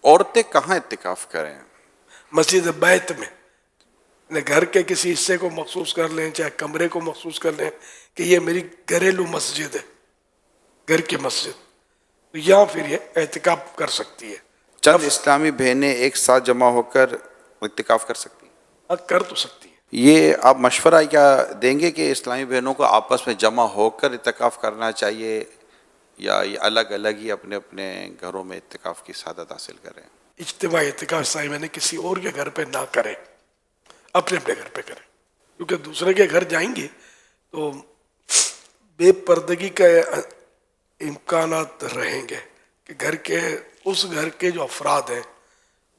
عورتیں کہاں اعتکاف کریں؟ مسجد بیت میں، گھر کے کسی حصے کو مخصوص کر لیں، چاہے کمرے کو مخصوص کر لیں کہ یہ میری گھریلو مسجد ہے، گھر کی مسجد، تو یہاں پھر یہ اعتکاف کر سکتی ہے. چند اسلامی بہنیں ایک ساتھ جمع ہو کر اعتکاف کر سکتی ہیں؟ کر تو سکتی ہے. یہ آپ مشورہ کیا دیں گے کہ اسلامی بہنوں کو آپس میں جمع ہو کر اعتکاف کرنا چاہیے یا یہ الگ الگ ہی اپنے اپنے گھروں میں اعتکاف کی سعادت حاصل کریں؟ اجتماعی اعتکاف اسلامی میں نے کسی اور کے گھر پہ نہ کریں، اپنے اپنے گھر پہ کریں، کیونکہ دوسرے کے گھر جائیں گے تو بے پردگی کا امکانات رہیں گے کہ اس گھر کے جو افراد ہیں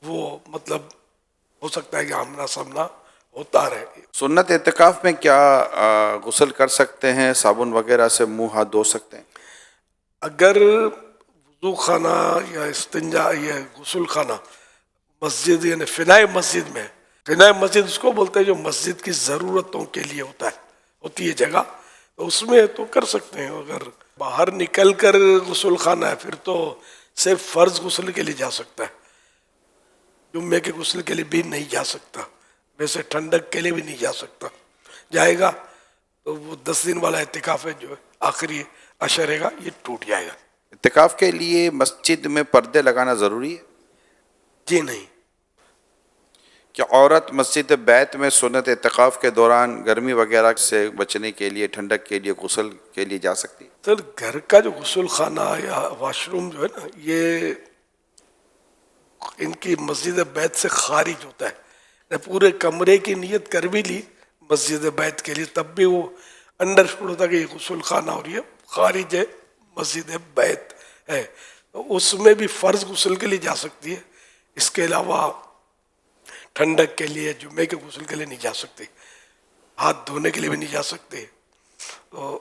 وہ مطلب ہو سکتا ہے کہ آمنا سامنا ہوتا رہے. سنت اعتکاف میں کیا غسل کر سکتے ہیں؟ صابن وغیرہ سے منہ ہاتھ دھو سکتے ہیں؟ اگر وضو خانہ یا استنجا یا غسل خانہ مسجد یعنی فنائے مسجد میں، فنائے مسجد اس کو بولتے ہیں جو مسجد کی ضرورتوں کے لیے ہوتی ہے جگہ، تو اس میں تو کر سکتے ہیں. اگر باہر نکل کر غسل خانہ ہے پھر تو صرف فرض غسل کے لیے جا سکتا ہے، جمعے کے غسل کے لیے بھی نہیں جا سکتا، ویسے ٹھنڈک کے لیے بھی نہیں جا سکتا. جائے گا تو وہ 10 دن والا اعتکاف ہے جو آخری عشرے گا یہ ٹوٹ جائے گا. اعتکاف کے لیے مسجد میں پردے لگانا ضروری ہے؟ جی نہیں. کیا عورت مسجد بیت میں سنت اعتکاف کے دوران گرمی وغیرہ سے بچنے کے لیے، ٹھنڈک کے لیے، غسل کے لیے جا سکتی ہے؟ سر گھر کا جو غسل خانہ یا واش روم جو ہے نا، یہ ان کی مسجد بیت سے خارج ہوتا ہے. پورے کمرے کی نیت کر بھی لی مسجد بیت کے لیے تب بھی وہ انڈرسٹوڈ ہوتا کہ یہ غسل خانہ اور یہ خارج ہے مسجد بیت ہے، اس میں بھی فرض غسل کے لیے جا سکتی ہے. اس کے علاوہ ٹھنڈک کے لیے، جمعے کے غسل کے لیے نہیں جا سکتے، ہاتھ دھونے کے لیے بھی نہیں جا سکتے. تو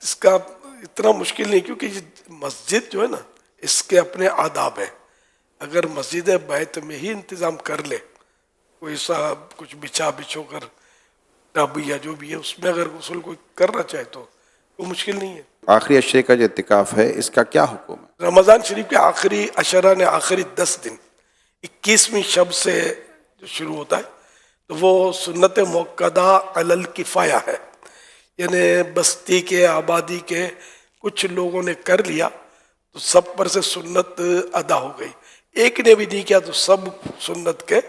اس کا اتنا مشکل نہیں، کیونکہ یہ مسجد جو ہے نا اس کے اپنے آداب ہیں. اگر مسجد بیت میں ہی انتظام کر لے، کوئی سا کچھ بچھو کر ٹب یا جو بھی ہے اس میں اگر غسل کوئی کرنا چاہے تو وہ مشکل نہیں ہے. آخری عشرے کا جو اعتکاف ہے اس کا کیا حکم ہے؟ رمضان شریف کے آخری عشرہ نے آخری 10 دن 21ویں شب سے جو شروع ہوتا ہے تو وہ سنت موقدہ علی الکفایہ ہے، یعنی بستی کے، آبادی کے کچھ لوگوں نے کر لیا تو سب پر سے سنت ادا ہو گئی. ایک نے بھی نہیں کیا تو سب سنت کے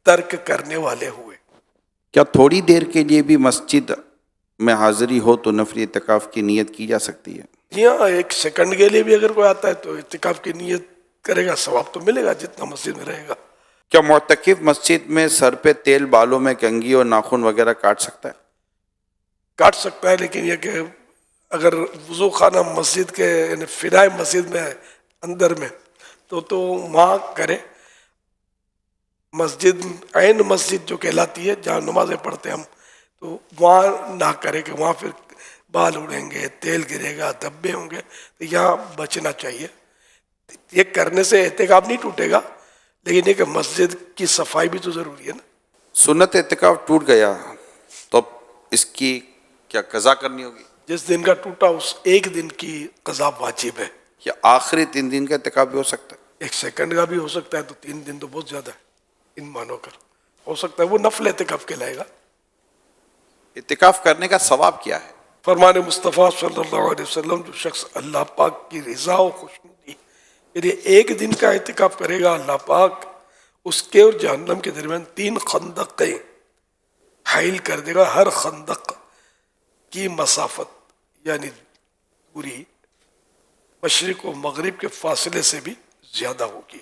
ترک کرنے والے ہوئے. کیا تھوڑی دیر کے لیے بھی مسجد میں حاضری ہو تو نفلی اعتکاف کی نیت کی جا سکتی ہے؟ جی ہاں، 1 سیکنڈ کے لیے بھی اگر کوئی آتا ہے تو اعتکاف کی نیت کرے گا، ثواب تو ملے گا جتنا مسجد میں رہے گا. کیا معتکف مسجد میں سر پہ تیل، بالوں میں کنگھی اور ناخن وغیرہ کاٹ سکتا ہے؟ کاٹ سکتا ہے، لیکن یہ کہ اگر وضو خانہ مسجد کے یعنی فنائے مسجد میں اندر میں تو وہاں کرے. مسجد عین مسجد جو کہلاتی ہے جہاں نمازیں پڑھتے ہیں ہم، تو وہاں نہ کرے کہ وہاں پھر بال اڑیں گے، تیل گرے گا، دھبے ہوں گے، تو یہاں بچنا چاہیے. یہ کرنے سے اعتکاف نہیں ٹوٹے گا، لیکن یہ کہ مسجد کی صفائی بھی تو ضروری ہے نا. سنت اعتکاف ٹوٹ گیا تو اب اس کی کیا قضا کرنی ہوگی؟ جس دن کا ٹوٹا اس ایک دن کی قضا واجب ہے. یا آخری 3 دن کا اعتکاف بھی ہو سکتا ہے؟ 1 سیکنڈ کا بھی ہو سکتا ہے، تو 3 دن تو بہت زیادہ ہے ان مانو کر. ہو سکتا ہے وہ نفل اعتکاف کہلائے گا. اعتکاف کرنے کا ثواب کیا ہے؟ فرمان مصطفیٰ صلی اللہ علیہ وسلم، جو شخص اللہ پاک کی رضا و خوشنودی یعنی 1 دن کا اعتکاف کرے گا، اللہ پاک اس کے اور جہنم کے درمیان 3 خندقیں حائل کر دے گا. ہر خندق کی مسافت یعنی پوری مشرق و مغرب کے فاصلے سے بھی زیادہ ہوگی.